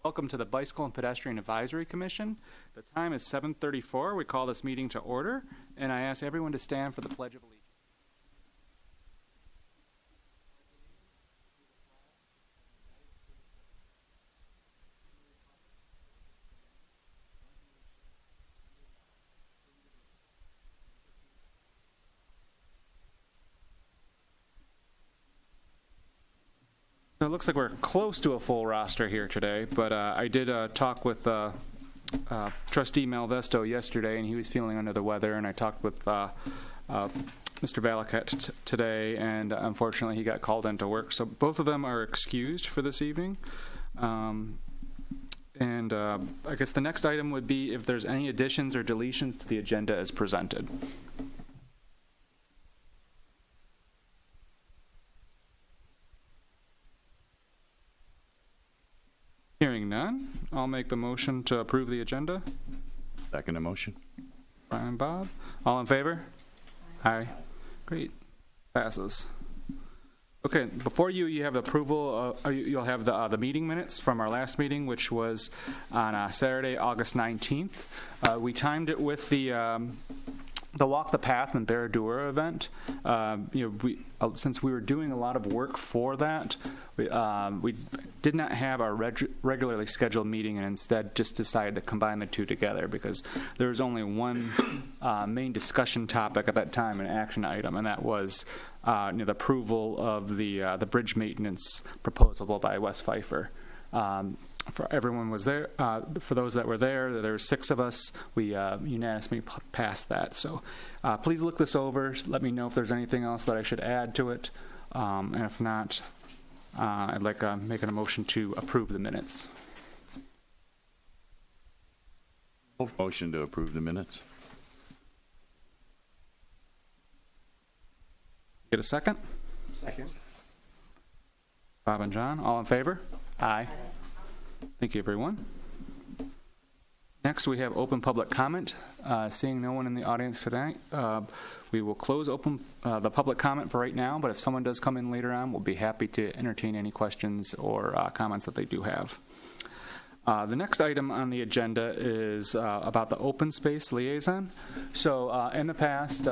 Welcome to the Bicycle and Pedestrian Advisory Commission. The time is 7:34. We call this meeting to order, and I ask everyone to stand for the Pledge of Allegiance. So it looks like we're close to a full roster here today, but I did talk with Trustee Malvesto yesterday, and he was feeling under the weather, and I talked with Mr. Valakat today, and unfortunately he got called into work. So both of them are excused for this evening. I guess the next item would be if there's any additions or deletions to the agenda as presented. Hearing none, I'll make the motion to approve the agenda. Second motion. Brian, Bob, all in favor? Aye. Great. Passes. Okay, before you have approval, you'll have the meeting minutes from our last meeting, which was on Saturday, August 19th. We timed it with the Walk the Path and Barradura event. Since we were doing a lot of work for that, we did not have our regularly scheduled meeting, and instead just decided to combine the two together because there was only one main discussion topic at that time, an action item, and that was the approval of the bridge maintenance proposal by West Pfeiffer. For everyone was there. For those that were there were 6 of us. We unanimously passed that. So please look this over. Let me know if there's anything else that I should add to it. And if not, I'd like making a motion to approve the minutes. Motion to approve the minutes. Get a second? Second. Bob and John, all in favor? Aye. Thank you, everyone. Next, we have open public comment. Seeing no one in the audience tonight, we will close the public comment for right now, but if someone does come in later on, we'll be happy to entertain any questions or comments that they do have. The next item on the agenda is about the open space liaison. So in the past,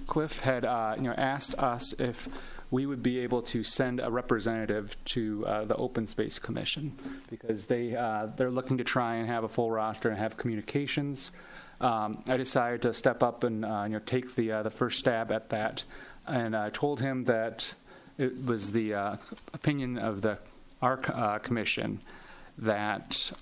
Cliff had asked us if we would be able to send a representative to the Open Space Commission because they're looking to try and have a full roster and have communications. I decided to step up and take the first stab at that, and I told him that it was the opinion of our commission that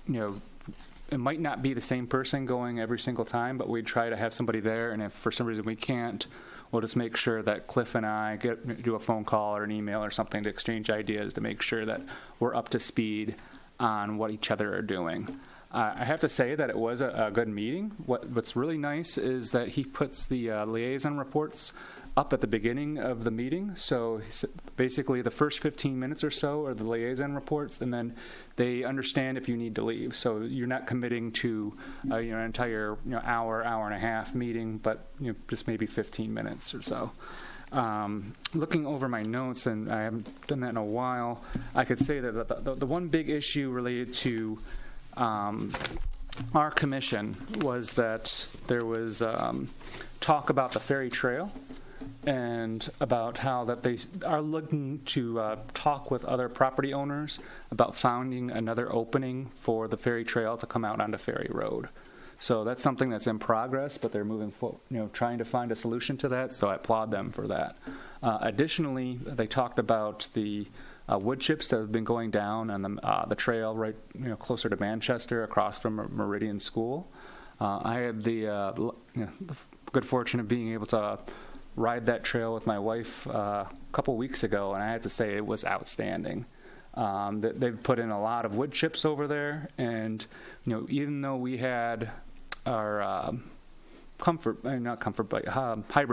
it might not be the same person going every single time, but we'd try to have somebody there, and if for some reason we can't, we'll just make sure that Cliff and I do a phone call or an email or something to exchange ideas to make sure that we're up to speed on what each other are doing. I have to say that it was a good meeting. What's really nice is that he puts the liaison reports up at the beginning of the meeting. So basically the first 15 minutes or so are the liaison reports, and then they understand if you need to leave. So you're not committing to an entire hour and a half meeting, but just maybe 15 minutes or so. Looking over my notes, and I haven't done that in a while, I could say that the one big issue related to our commission was that there was talk about the ferry trail and about how that they are looking to talk with other property owners about finding another opening for the ferry trail to come out onto Ferry Road. So that's something that's in progress, but they're moving forward, trying to find a solution to that, so I applaud them for that. Additionally, they talked about the wood chips that have been going down on the trail right closer to Manchester across from Meridian School. I had the good fortune of being able to ride that trail with my wife a couple weeks ago, and I had to say it was outstanding. They've put in a lot of wood chips over there, and even though we had our hybrid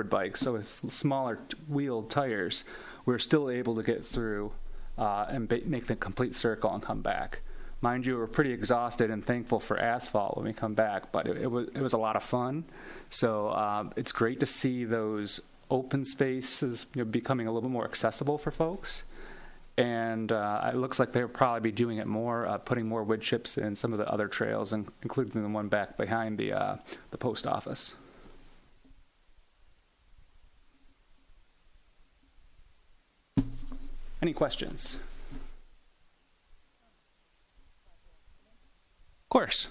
bikes, so it's smaller wheeled tires, we're still able to get through and make the complete circle and come back. Mind you, we're pretty exhausted and thankful for asphalt when we come back, but it was a lot of fun. So it's great to see those open spaces becoming a little bit more accessible for folks. And it looks like they'll probably be doing it more, putting more wood chips in some of the other trails, including the one back behind the post office. Any questions? Of course.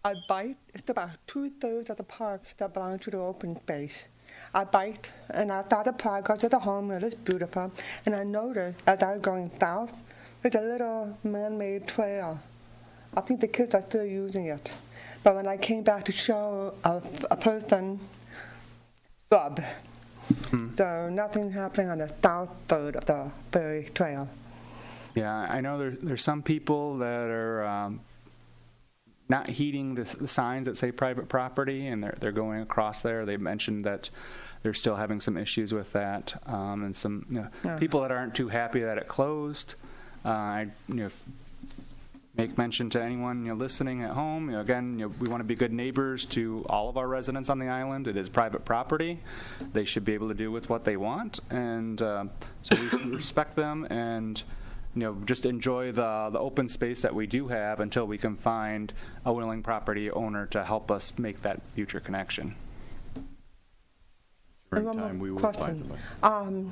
I bite. It's about 2/3 of the park that belongs to the open space. I bite, and I thought the park goes to the home, and it's beautiful. And I noticed as I was going south, there's a little man-made trail. I think the kids are still using it. But when I came back to show a person scrub, so nothing happening on the south third of the Berry Trail. Yeah, I know there's some people that are not heeding the signs that say private property, and they're going across there. They mentioned that they're still having some issues with that, and some people that aren't too happy that it closed. I make mention to anyone listening at home. Again, we want to be good neighbors to all of our residents on the island. It is private property. They should be able to do with what they want, and so we should respect them and just enjoy the open space that we do have until we can find a willing property owner to help us make that future connection. Springtime, we will find somebody.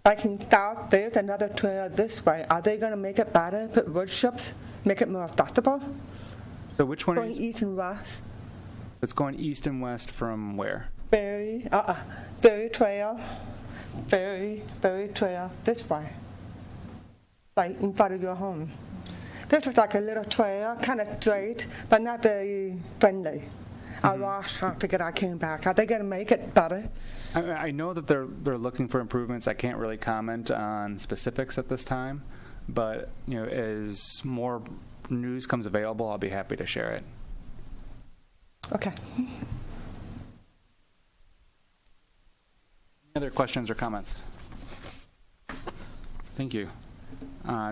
I can start, there's another trail this way. Are they going to make it better, put wood chips, make it more accessible? So which one Going is east and west. it's going east and west from where? Berry Trail, Berry Trail, this way. Like in front of your home. This was like a little trail, kind of straight, but not very friendly. I washed, I figured I came back. Are they going to make it better? I know that they're looking for improvements. I can't really comment on specifics at this time, but as more news comes available, I'll be happy to share it. Okay. Any other questions or comments? Thank you.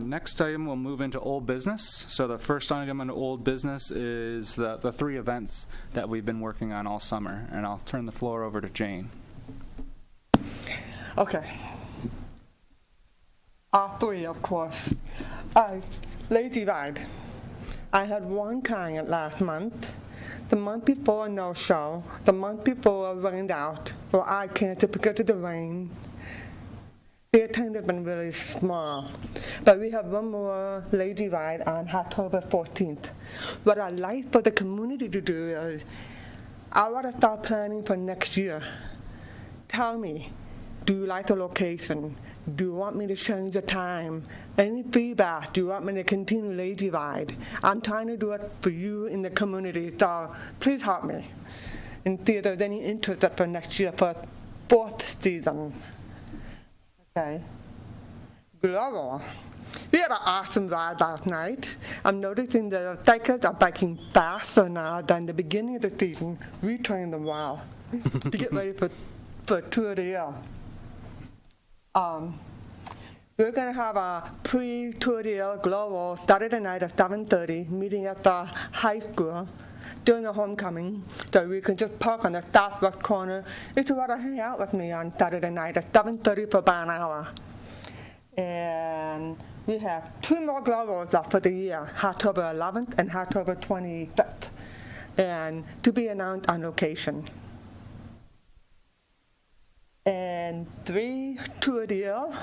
Next item, we'll move into old business. So the first item on old business is the 3 events that we've been working on all summer, and I'll turn the floor over to Jane. Okay. 3, of course. Lazy Ride. I had 1 client last month. The month before, no show. The month before, rained out. Well, I canceled because of the rain. The attendance has been really small. But we have 1 more Lazy Ride on October 14th. What I'd like for the community to do is, I want to start planning for next year. Tell me, do you like the location? Do you want me to change the time? Any feedback? Do you want me to continue Lazy Ride? I'm trying to do it for you in the community, so please help me. And see if there's any interest for next year for 4th season. Okay. Global. We had an awesome ride last night. I'm noticing the cyclists are biking faster now than the beginning of the season. We trained them well to get ready for Tour de Ile. We're going to have a pre-Tour de Ile Global Saturday night at 7:30, meeting at the high school during the homecoming, so we can just park on the southwest corner. If you want to hang out with me on Saturday night at 7:30 for about an hour. And we have 2 more globals left for the year, October 11th and October 25th, and to be announced on location. And 3 Tour de Ile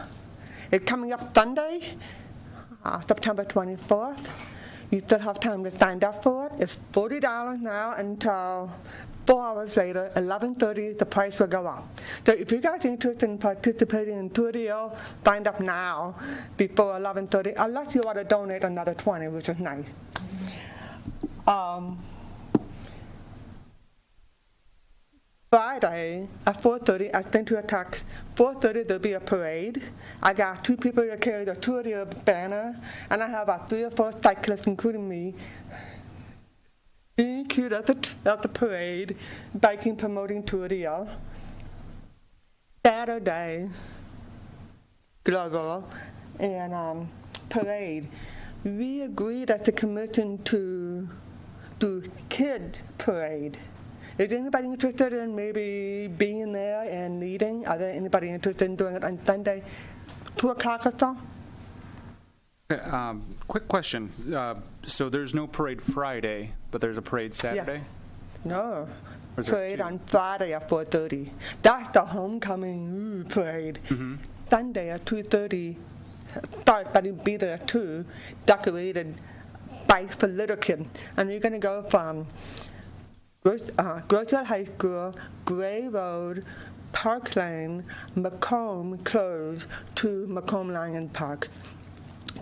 is coming up Sunday, September 24th. You still have time to sign up for it. It's $40 now until 4 hours later, 11:30, the price will go up. So if you guys are interested in participating in Tour de Ile, sign up now before 11:30, unless you want to donate another 20, which is nice. Friday at 4:30, I sent you a text. 4:30, there'll be a parade. I got 2 people to carry the Tour de Ile banner, and I have about 3 or 4 cyclists, including me, being cute at the parade, biking, promoting Tour de Ile. Saturday, global, and parade. We agreed at the commission to do kid parade. Is anybody interested in maybe being there and leading? Are there anybody interested in doing it on Sunday, 2 o'clock or so? Okay, quick question. So there's no parade Friday, but there's a parade Saturday? No. Or is there Parade two? on Friday at 4:30. That's the homecoming parade. Sunday at 2:30. Start, but it'll be there at 2, decorated bikes for little kids. And we're going to go from Grocery High School, Gray Road, Park Lane, Macomb Close to Macomb Lion Park.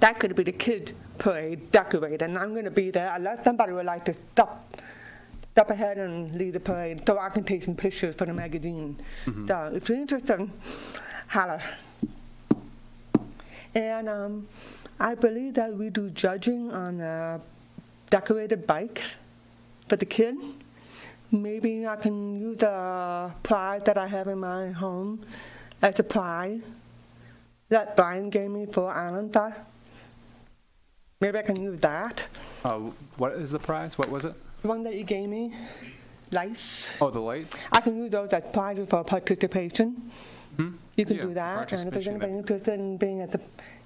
That could be the kid parade decorated, and I'm going to be there unless somebody would like to step ahead and lead the parade so I can take some pictures for the magazine. So if you're interested, holler. And I believe that we do judging on a decorated bike for the kid. Maybe I can use the prize that I have in my home as a prize that Brian gave me for Island Fest. Maybe I can use that. What is the prize? What was it? The one that you gave me, lights. Oh, the lights? I can use those as prizes for participation. You can Yeah, do that. And if there's participation, anybody interested in being at the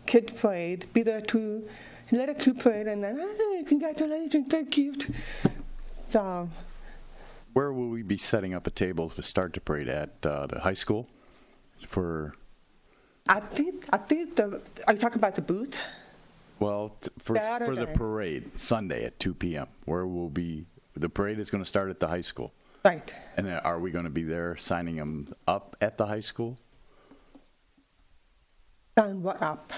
kids parade, be there too. Let a cute parade and then, hey, congratulations, so cute. So, Where will we be setting up a table to start the parade at the high school? I think are you talking about the booth? Well, for the Saturday. parade, Sunday at 2 p.m., where will be, the parade is going to start at the high school. Right. And are we going to be there signing them up at the high school? Sign what up?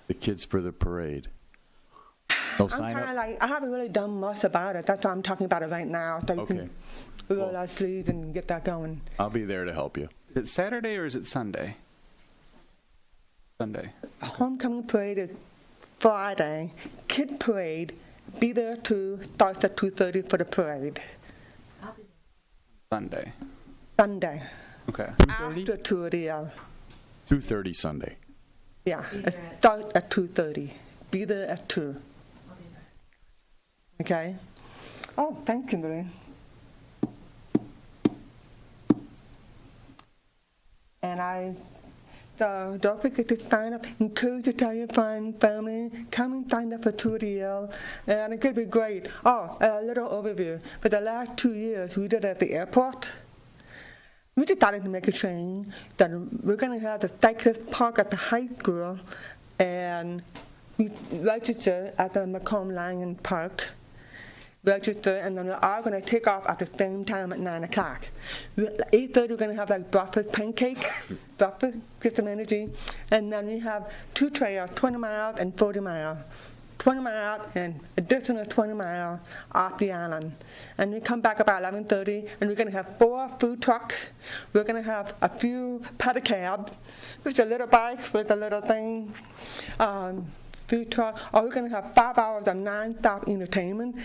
The kids for the parade. No I'm sign kind of up? like, I haven't really done much about it. That's why I'm talking about it right now. So you Okay. can roll our sleeves and get that going. I'll be there to help you. Is it Saturday or is it Sunday? Sunday. Homecoming parade is Friday. Kid parade, be there too. Starts at 2:30 for the parade. Sunday. Sunday. Okay. After 2:30. 2:30 Sunday. Yeah, it starts at 2:30. Be there at 2. Okay? Oh, thank you, Marie. And so don't forget to sign up. Encourage to tell your friends, family, come and sign up for Tutorial. And it could be great. Oh, a little overview. For the last 2 years, we did it at the airport. We decided to make a change that we're going to have the cyclist park at the high school and we register at the Macomb Lion Park. Register, and then we are going to take off at the same time at 9 o'clock. 8:30 we're going to have like breakfast pancake, breakfast, get some energy, and then we have 2 trails, 20 miles and 40 miles. 20 miles and additional 20 miles off the island. And we come back about 11:30 and we're going to have 4 food trucks. We're going to have a few pedicabs, with a little bike with a little thing, food truck. Or we're going to have 5 hours of non-stop entertainment.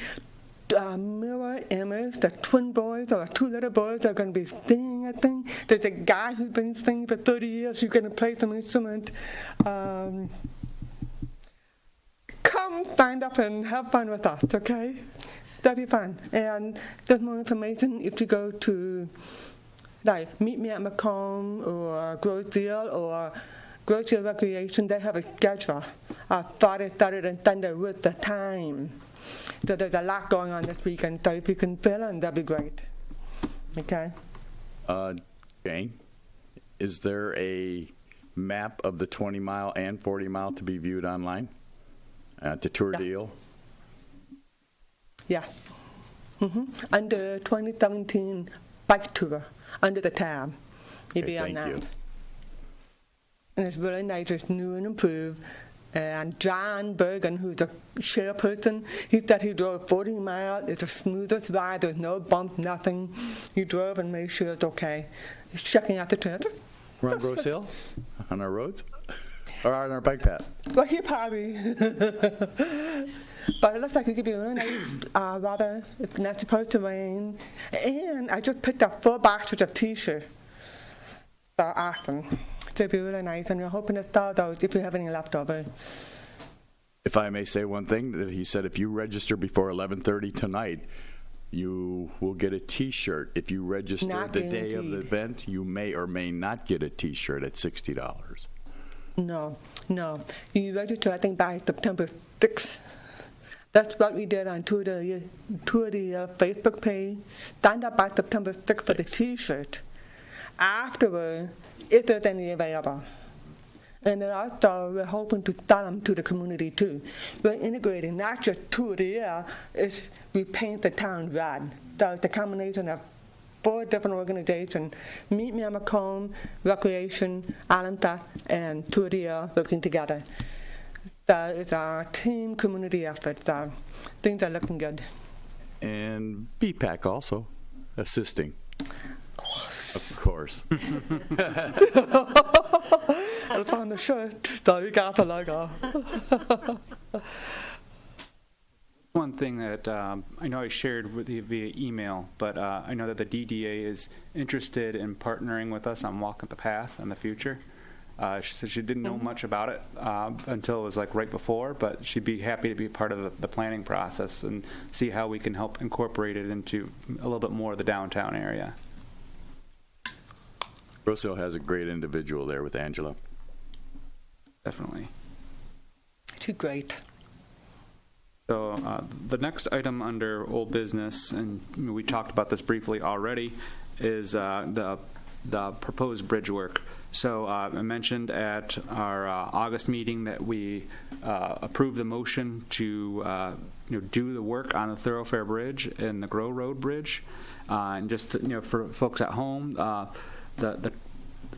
Mirror image, the twin boys or 2 little boys are going to be singing, I think. There's a guy who's been singing for 30 years who's going to play some instrument. Come find up and have fun with us, okay? That'll be fun. And there's more information if you go to, like, Meet Me at Macomb or Groceal or Groceal Recreation. They have a schedule of Friday, Saturday, and Sunday with the time. So there's a lot going on this weekend, so if you can fill in, that'd be great. Okay? Jane, is there a map of the 20-mile and 40-mile to be viewed online? To Tour Deal? Yeah. Under 2017 bike tour, under the tab. You'd be on thank that. you. And it's really nice, it's new and improved. And John Bergen, who's a chairperson, he said he drove 40 miles. It's the smoothest ride. There's no bump, nothing. He drove and made sure it's okay. He's checking out the trail. We're on Grosse Hill? On our roads? Or on our bike path? Well, he probably. But it looks like it could be really nice weather. It's not supposed to rain. And I just picked up 4 boxes of T-shirts. So awesome. It'll be really nice, and we're hoping to sell those if we have any left over. If I may say one thing, that he said if you register before 11:30 tonight, You will get a T-shirt. If you register Not the day of the guaranteed. event, you may or may not get a T-shirt at $60. No. You register, I think, by September 6th. That's what we did on to the Facebook page. Signed up by September 6th for the T-shirt. Afterward, if there's any available. And then also, we're hoping to sell them to the community too. We're integrating not just to the year, it's we paint the town red. So it's a combination of 4 different organizations: Meet Me on Macomb, Recreation, Island Fest, and Tour de Year working together. So it's a team community effort. So things are looking good. And BPAC also assisting. Of course. It's on the shirt, so you got the logo. One thing that I know I shared with you via email, but I know that the DDA is interested in partnering with us on Walking the Path in the future. She said she didn't know much about it until it was like right before, but she'd be happy to be part of the planning process and see how we can help incorporate it into a little bit more of the downtown area. Rosehill has a great individual there with Angela. Definitely. Too great. So the next item under old business, and we talked about this briefly already, is the proposed bridge work. So I mentioned at our August meeting that we approved the motion to do the work on the Thoroughfare Bridge and the Grow Road Bridge. And just for folks at home, the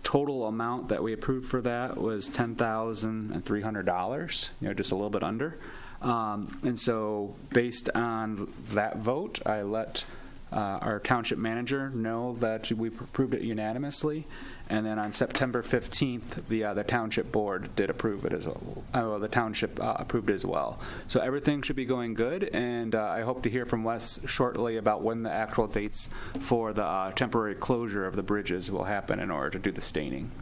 total amount that we approved for that was $10,300. Just a little bit under. And so based on that vote, I let our township manager know that we approved it unanimously. And then on September 15th, the township board did approve it as well. The township approved it as well. So everything should be going good, and I hope to hear from Wes shortly about when the actual dates for the temporary closure of the bridges will happen in order to do the staining.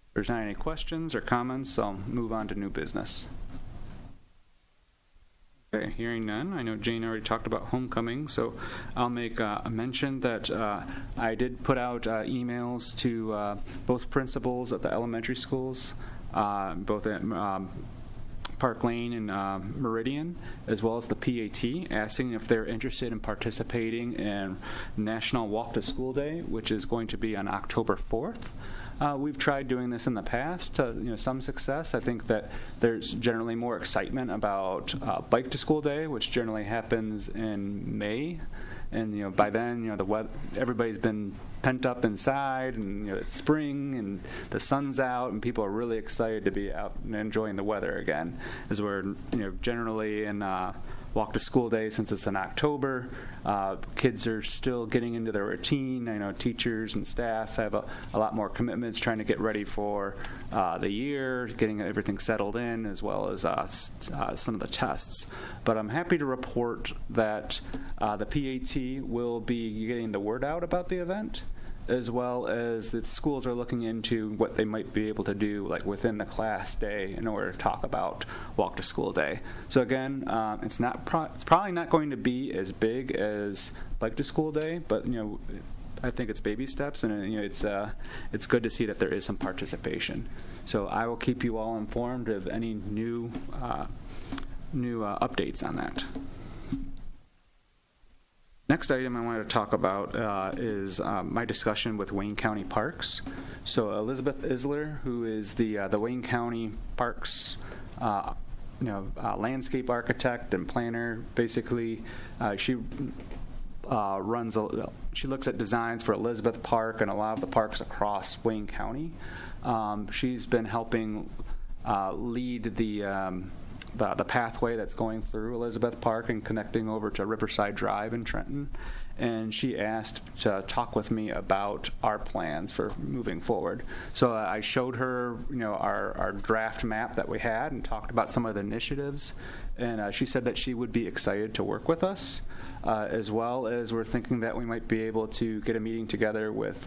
If there's not any questions or comments, I'll move on to new business. Okay, hearing none. I know Jane already talked about homecoming, so I'll make a mention that I did put out emails to both principals at the elementary schools, both at Park Lane and Meridian, as well as the PAT, asking if they're interested in participating in National Walk to School Day, which is going to be on October 4th. We've tried doing this in the past to some success. I think that there's generally more excitement about Bike to School Day, which generally happens in May. And by then, the weather, everybody's been pent up inside, and it's spring, and the sun's out, and people are really excited to be out and enjoying the weather again. As we're generally in Walk to School Day, since it's in October, kids are still getting into their routine. I know teachers and staff have a lot more commitments, trying to get ready for the year, getting everything settled in, as well as some of the tests. But I'm happy to report that the PAT will be getting the word out about the event, as well as the schools are looking into what they might be able to do like within the class day in order to talk about Walk to School Day. So again, it's probably not going to be as big as Bike to School Day, but I think it's baby steps, and it's good to see that there is some participation. So I will keep you all informed of any new updates on that. Next item I wanted to talk about is my discussion with Wayne County Parks. So Elizabeth Isler, who is the Wayne County Parks landscape architect and planner, basically, she looks at designs for Elizabeth Park and a lot of the parks across Wayne County. She's been helping lead the pathway that's going through Elizabeth Park and connecting over to Riverside Drive in Trenton. And she asked to talk with me about our plans for moving forward. So I showed her, our draft map that we had and talked about some of the initiatives. And she said that she would be excited to work with us, as well as we're thinking that we might be able to get a meeting together with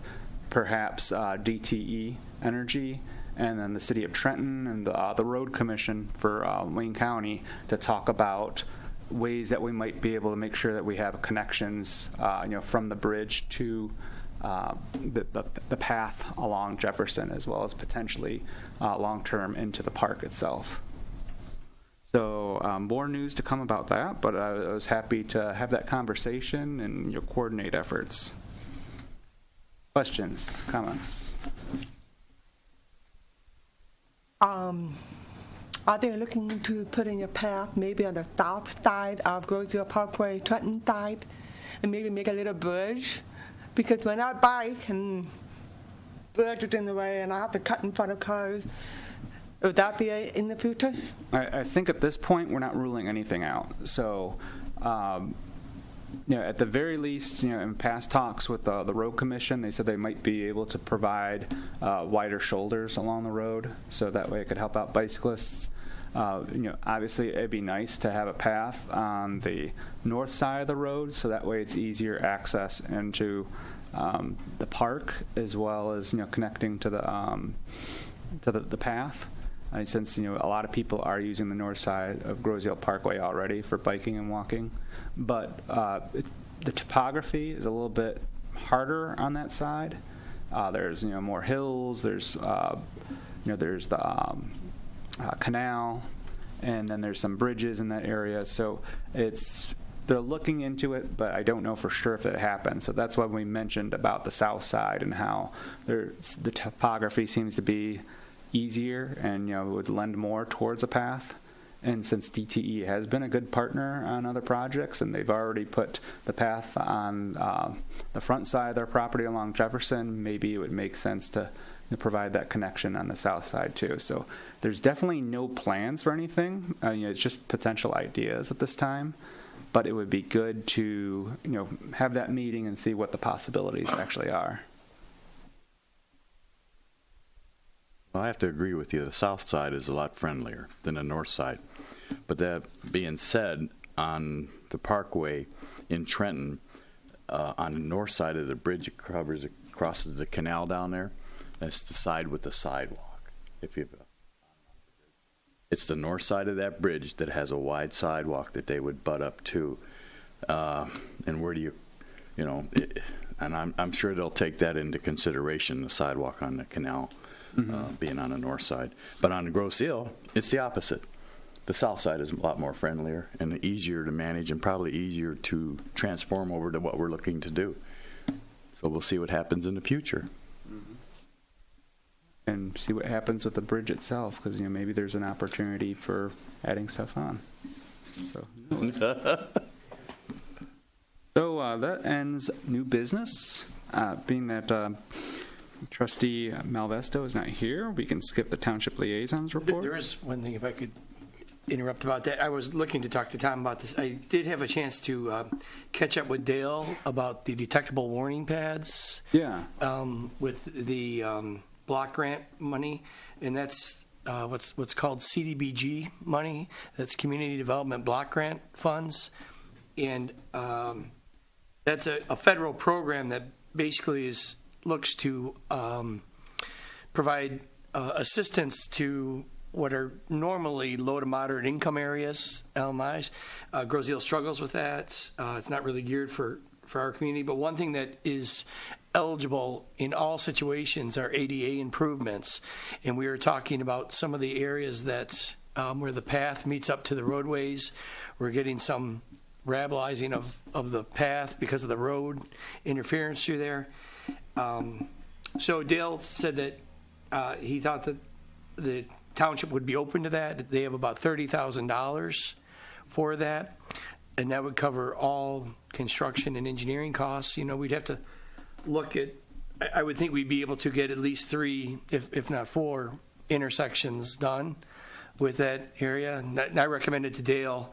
perhaps DTE Energy and then the City of Trenton and the Road Commission for Wayne County to talk about ways that we might be able to make sure that we have connections, from the bridge to the path along Jefferson, as well as potentially long-term into the park itself. So more news to come about that, but I was happy to have that conversation and coordinate efforts. Questions, comments? Are they looking into putting a path maybe on the south side of Groseville Parkway, Trenton side, and maybe make a little bridge? Because when I bike and bridge is in the way and I have to cut in front of cars, would that be in the future? I think at this point we're not ruling anything out. So, at the very least, in past talks with the Road Commission, they said they might be able to provide wider shoulders along the road, so that way it could help out bicyclists. Obviously it'd be nice to have a path on the north side of the road, so that way it's easier access into the park, as well as connecting to the path. Since a lot of people are using the north side of Groseville Parkway already for biking and walking, but the topography is a little bit harder on that side. There's more hills. There's there's the canal, and then there's some bridges in that area. So they're looking into it, but I don't know for sure if it happens. So that's why we mentioned about the south side and how the topography seems to be easier and would lend more towards a path. And since DTE has been a good partner on other projects, and they've already put the path on the front side of their property along Jefferson, maybe it would make sense to provide that connection on the south side too. So there's definitely no plans for anything. It's just potential ideas at this time. But it would be good to have that meeting and see what the possibilities actually are. Well, I have to agree with you. The south side is a lot friendlier than the north side. But that being said, on the Parkway in Trenton, on the north side of the bridge, it crosses the canal down there. That's the side with the sidewalk. It's the north side of that bridge that has a wide sidewalk that they would butt up to. And where do you and I'm sure they'll take that into consideration, the sidewalk on the canal. Being on the north side. But on the Groseville, it's the opposite. The south side is a lot more friendlier and easier to manage, and probably easier to transform over to what we're looking to do. So we'll see what happens in the future. And see what happens with the bridge itself, because maybe there's an opportunity for adding stuff on. So that ends new business. Being that Trustee Malvesto is not here, we can skip the Township Liaisons report. There is one thing, if I could interrupt about that. I was looking to talk to Tom about this. I did have a chance to catch up with Dale about the detectable warning pads. Yeah. With the block grant money, and that's what's called CDBG money. That's Community Development Block Grant Funds, and that's a federal program that basically looks to provide assistance to what are normally low to moderate income areas, LMIs. Groseville struggles with that. It's not really geared for our community, but one thing that is eligible in all situations are ADA improvements. And we were talking about some of the areas that where the path meets up to the roadways. We're getting some rabilizing of the path because of the road interference through there. So Dale said that he thought that the township would be open to that. They have about $30,000 for that, and that would cover all construction and engineering costs. We'd have to look at, I would think we'd be able to get at least 3, if not 4, intersections done with that area. And I recommended to Dale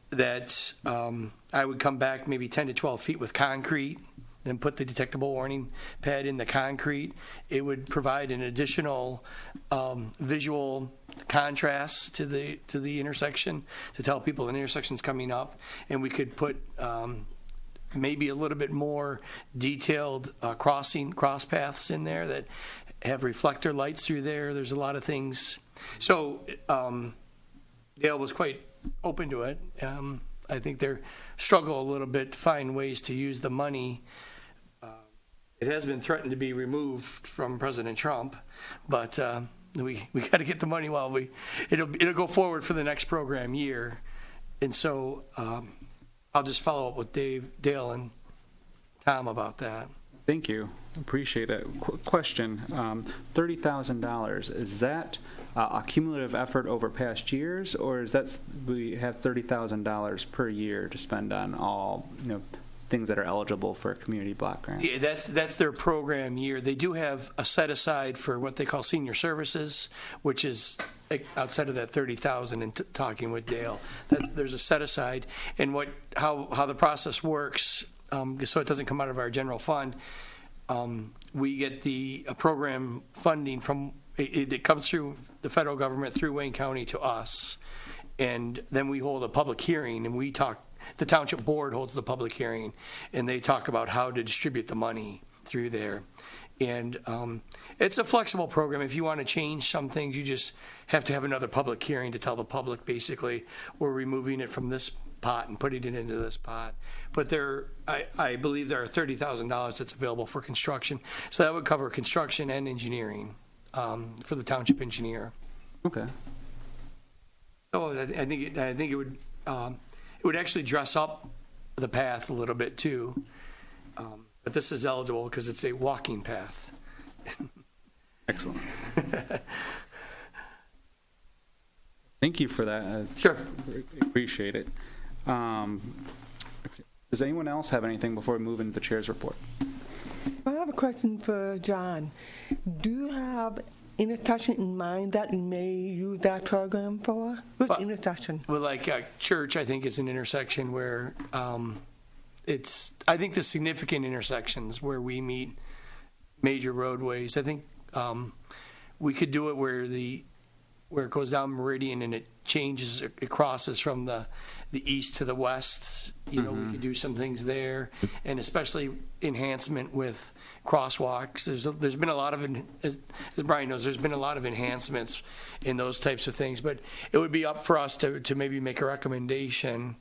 that I would come back maybe 10 to 12 feet with concrete, then put the detectable warning pad in the concrete. It would provide an additional visual contrast to the intersection to tell people an intersection's coming up, and we could put maybe a little bit more detailed cross paths in there that have reflector lights through there. There's a lot of things. So Dale was quite open to it. I think they struggle a little bit to find ways to use the money. It has been threatened to be removed from President Trump, but we got to get the money while it'll go forward for the next program year. And so I'll just follow up with Dale and Tom about that. Thank you. Appreciate it. Question, $30,000, is that a cumulative effort over past years, or is that we have $30,000 per year to spend on all, things that are eligible for community block grants? Yeah, that's their program year. They do have a set aside for what they call senior services, which is outside of that $30,000. And talking with Dale, there's a set aside, and how the process works, so it doesn't come out of our general fund. We get the program funding from it comes through the federal government through Wayne County to us, and then we hold a public hearing and we talk. The township board holds the public hearing, and they talk about how to distribute the money through there. And it's a flexible program. If you want to change some things, you just have to have another public hearing to tell the public, basically, we're removing it from this pot and putting it into this pot. But I believe there are $30,000 that's available for construction. So that would cover construction and engineering for the township engineer. Okay. So I think it would. It would actually dress up the path a little bit too, but this is eligible because it's a walking path. Excellent. Thank you for that. Sure. Appreciate it. Does anyone else have anything before we move into the chair's report? I have a question for John. Do you have intersection in mind that you may use that program for? Which intersection? Well, like Church, I think, is an intersection where I think the significant intersections where we meet major roadways. I think we could do it where it goes down Meridian and it changes, it crosses from the east to the west. We could do some things there, and especially enhancement with crosswalks. There's been a lot of, as Brian knows, there's been a lot of enhancements in those types of things. But it would be up for us to maybe make a recommendation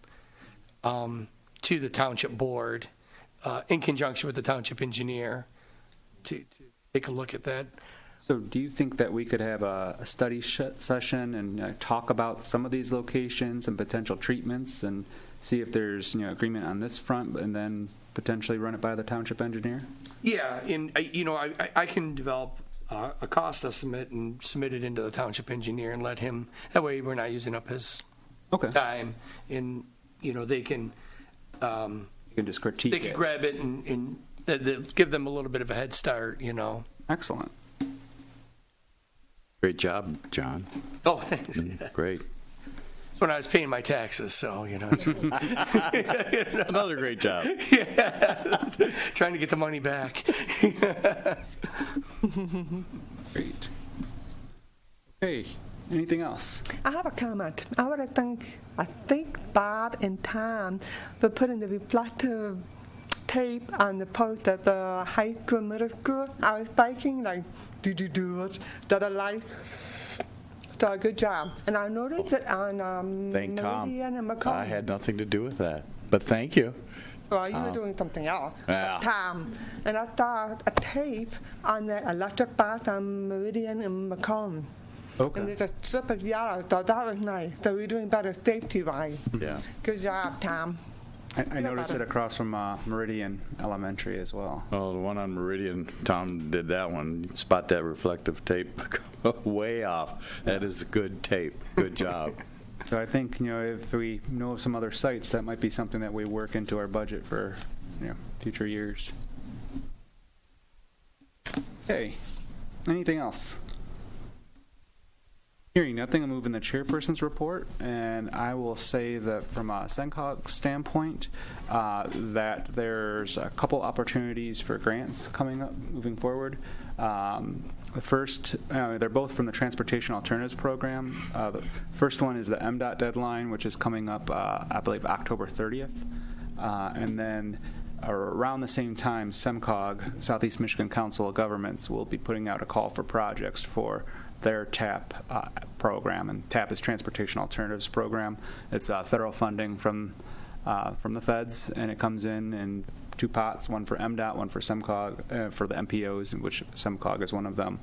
to the township board in conjunction with the township engineer to take a look at that. So do you think that we could have a study session and talk about some of these locations and potential treatments and see if there's agreement on this front, and then potentially run it by the township engineer? Yeah, and I can develop a cost estimate and submit it into the township engineer and let him. That way, we're not using up his time, and they can. You can just critique. They can grab it and give them a little bit of a head start. Excellent. Great job, John. Oh, thanks. Great. It's when I was paying my taxes, so Another great job. Yeah, trying to get the money back. Great. Okay. Anything else? I have a comment. I think Bob and Tom were putting the reflective tape on the post at the high school, middle school. I was biking, like, do it, that I like. So good job. And I noticed it on Thank Tom. Meridian and Macomb. I had nothing to do with that, but thank you. Well, you were doing something else. Yeah. Tom. And I saw a tape on the electric bus on Meridian and Macomb. Okay. And there's a strip of yellow, so that was nice. So we're doing better safety-wise. Yeah. Good job, Tom. I noticed it across from Meridian Elementary as well. Oh, the one on Meridian, Tom did that one. Spot that reflective tape way off. That is good tape. Good job. So I think, if we know of some other sites, that might be something that we work into our budget for, future years. Okay. Anything else? Hearing nothing, I'll move in the chairperson's report, and I will say that from a SENCOG standpoint, that there's a couple opportunities for grants coming up moving forward. The first, they're both from the Transportation Alternatives Program. The first one is the MDOT deadline, which is coming up, I believe, October 30th. And then or around the same time, SEMCOG, Southeast Michigan Council of Governments, will be putting out a call for projects for their TAP program, and TAP is Transportation Alternatives Program. It's federal funding from the feds, and it comes in two pots, one for MDOT, one for SEMCOG, for the MPOs, in which SEMCOG is one of them.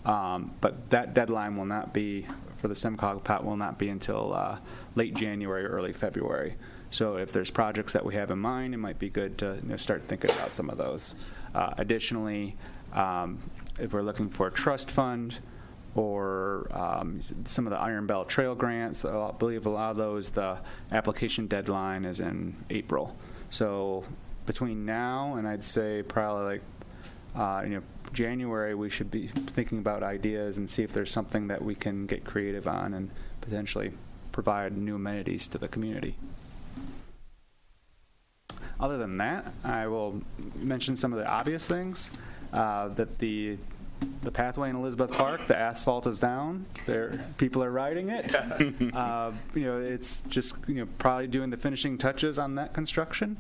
But that deadline will not be, for the SEMCOG pot, will not be until late January, early February. So if there's projects that we have in mind, it might be good to start thinking about some of those. Additionally, if we're looking for a trust fund or some of the Iron Belt Trail grants, I believe a lot of those, the application deadline is in April. So between now and I'd say probably like January, we should be thinking about ideas and see if there's something that we can get creative on and potentially provide new amenities to the community. Other than that, I will mention some of the obvious things, that the pathway in Elizabeth Park, the asphalt is down. People are riding it. It's just probably doing the finishing touches on that construction.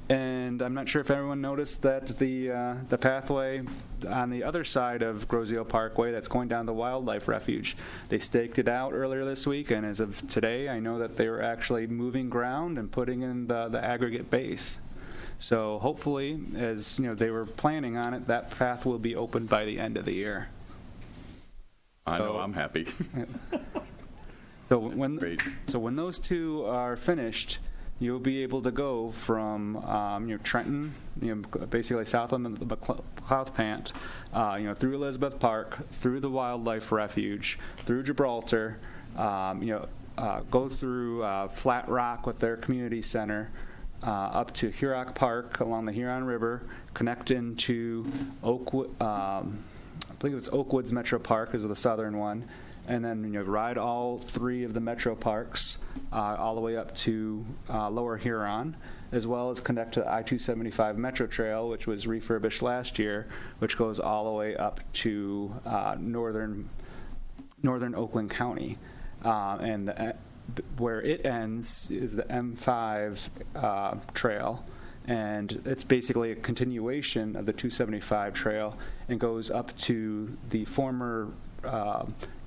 And I'm not sure if everyone noticed that the pathway on the other side of Grosio Parkway that's going down the Wildlife Refuge, they staked it out earlier this week, and as of today, I know that they were actually moving ground and putting in the aggregate base. So hopefully, as they were planning on it, that path will be opened by the end of the year. I know, I'm happy. So when those two are finished, you'll be able to go from Trenton, basically south of the McLeod Plant, through Elizabeth Park, through the Wildlife Refuge, through Gibraltar, go through Flat Rock with their community center, up to Hurock Park along the Huron River, connect into Oakwood. I believe it's Oakwoods Metro Park is the southern one, and then ride all three of the metro parks all the way up to Lower Huron, as well as connect to the I-275 Metro Trail, which was refurbished last year, which goes all the way up to northern Oakland County, and where it ends is the M5 trail, and it's basically a continuation of the 275 trail and goes up to the former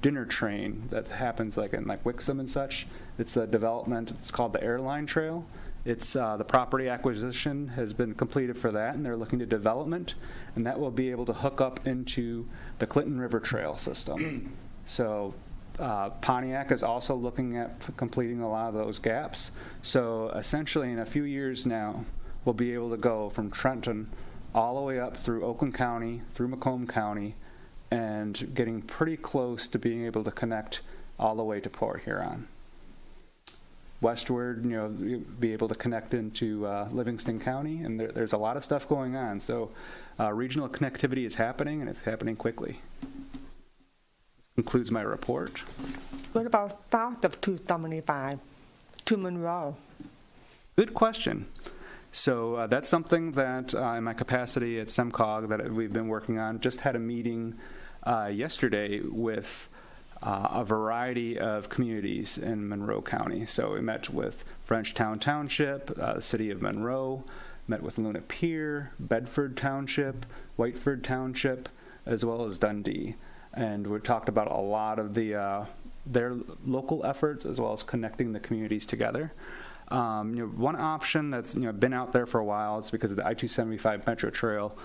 dinner train that happens like in Wixom and such. It's a development. It's called the Airline Trail. It's the property acquisition has been completed for that, and they're looking to development, and that will be able to hook up into the Clinton River Trail system. So Pontiac is also looking at completing a lot of those gaps. So essentially, in a few years now, we'll be able to go from Trenton all the way up through Oakland County, through Macomb County, and getting pretty close to being able to connect all the way to Port Huron. Westward, you'll be able to connect into Livingston County, and there's a lot of stuff going on. So regional connectivity is happening, and it's happening quickly. Concludes my report. What about south of 275 to Monroe? Good question. So that's something that in my capacity at SEMCOG that we've been working on. Just had a meeting yesterday with a variety of communities in Monroe County. So we met with Frenchtown Township, City of Monroe, met with Luna Pier, Bedford Township, Whiteford Township, as well as Dundee. And we talked about a lot of their local efforts as well as connecting the communities together. One option that's been out there for a while is because the I-275 Metro Trail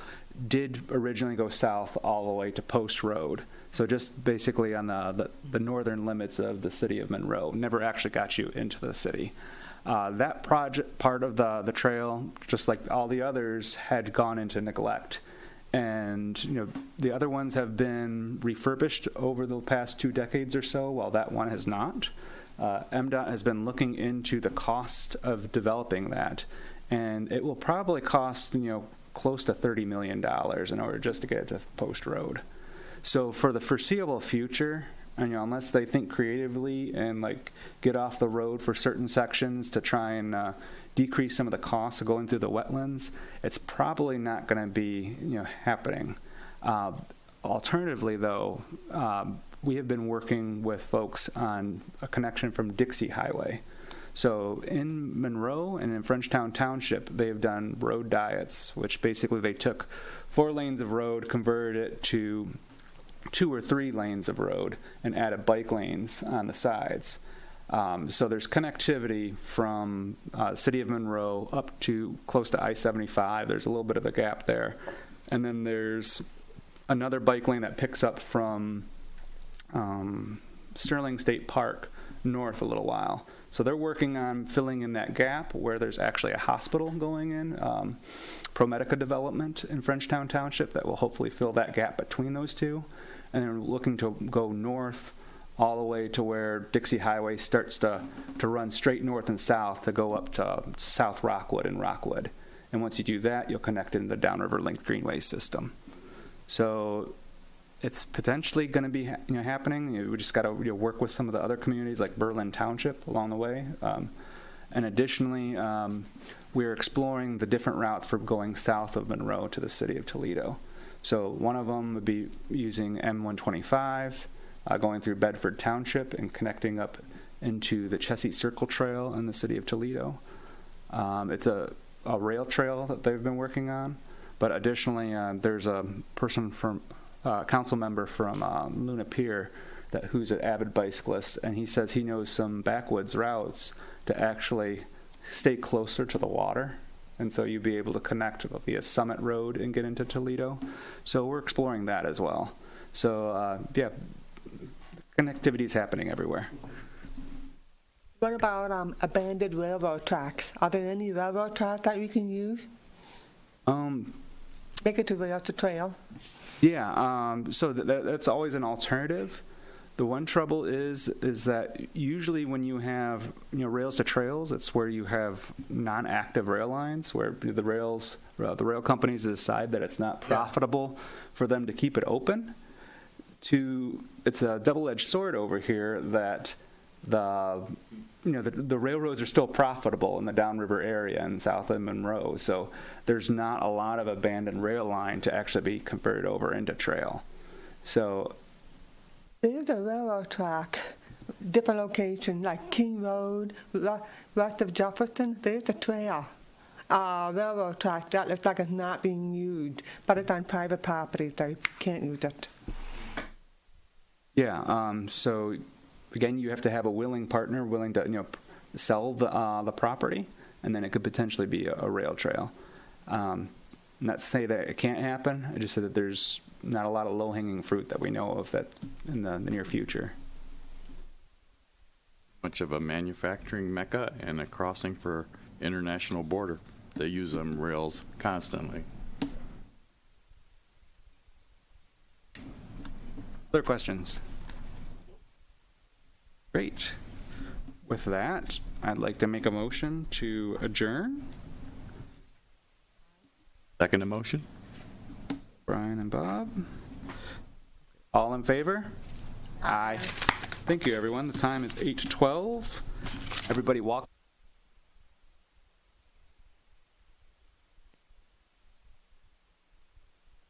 did originally go south all the way to Post Road. So just basically on the northern limits of the city of Monroe. Never actually got you into the city. That part of the trail, just like all the others, had gone into neglect. And the other ones have been refurbished over the past 2 decades or so, while that one has not. MDOT has been looking into the cost of developing that, and it will probably cost close to $30 million in order just to get it to Post Road. So for the foreseeable future, unless they think creatively and get off the road for certain sections to try and decrease some of the costs of going through the wetlands, it's probably not going to be happening. Alternatively, though, we have been working with folks on a connection from Dixie Highway. So in Monroe and in Frenchtown Township, they've done road diets, which basically they took 4 lanes of road, converted it to 2 or 3 lanes of road, and added bike lanes on the sides. So there's connectivity from city of Monroe up to close to I-75. There's a little bit of a gap there. And then there's another bike lane that picks up from Sterling State Park north a little while. So they're working on filling in that gap where there's actually a hospital going in, ProMedica development in Frenchtown Township that will hopefully fill that gap between those two. And they're looking to go north all the way to where Dixie Highway starts to run straight north and south to go up to South Rockwood and Rockwood. And once you do that, you'll connect into the Downriver Link Greenway system. So it's potentially going to be happening. We just got to work with some of the other communities like Berlin Township along the way. And additionally, we're exploring the different routes for going south of Monroe to the city of Toledo. So one of them would be using M125, going through Bedford Township and connecting up into the Chesapeake Circle Trail in the city of Toledo. It's a rail trail that they've been working on. But additionally, there's a person from council member from Luna Pier who's an avid bicyclist, and he says he knows some backwoods routes to actually stay closer to the water, and so you'd be able to connect via Summit Road and get into Toledo. So we're exploring that as well. So connectivity is happening everywhere. What about abandoned railroad tracks? Are there any railroad tracks that we can use? Make it to rail to trail. Yeah, so that's always an alternative. The one trouble is that usually when you have rails to trails, it's where you have non-active rail lines, where the rail companies decide that it's not profitable for them to keep it open. It's a double-edged sword over here that the railroads are still profitable in the downriver area and south of Monroe, so there's not a lot of abandoned rail line to actually be converted over into trail. So there's a railroad track, different location, like King Road, west of Jefferson. There's a trail, railroad track that looks like it's not being used, but it's on private property, so you can't use it. Yeah, so again, you have to have a willing partner willing to sell the property, and then it could potentially be a rail trail. Not to say that it can't happen. I just said that there's not a lot of low-hanging fruit that we know of that in the near future. Much of a manufacturing mecca and a crossing for international border. They use them rails constantly. Other questions? Great. With that, I'd like to make a motion to adjourn. Second motion? Brian and Bob. All in favor? Aye. Thank you, everyone. The time is 8:12. Everybody walk.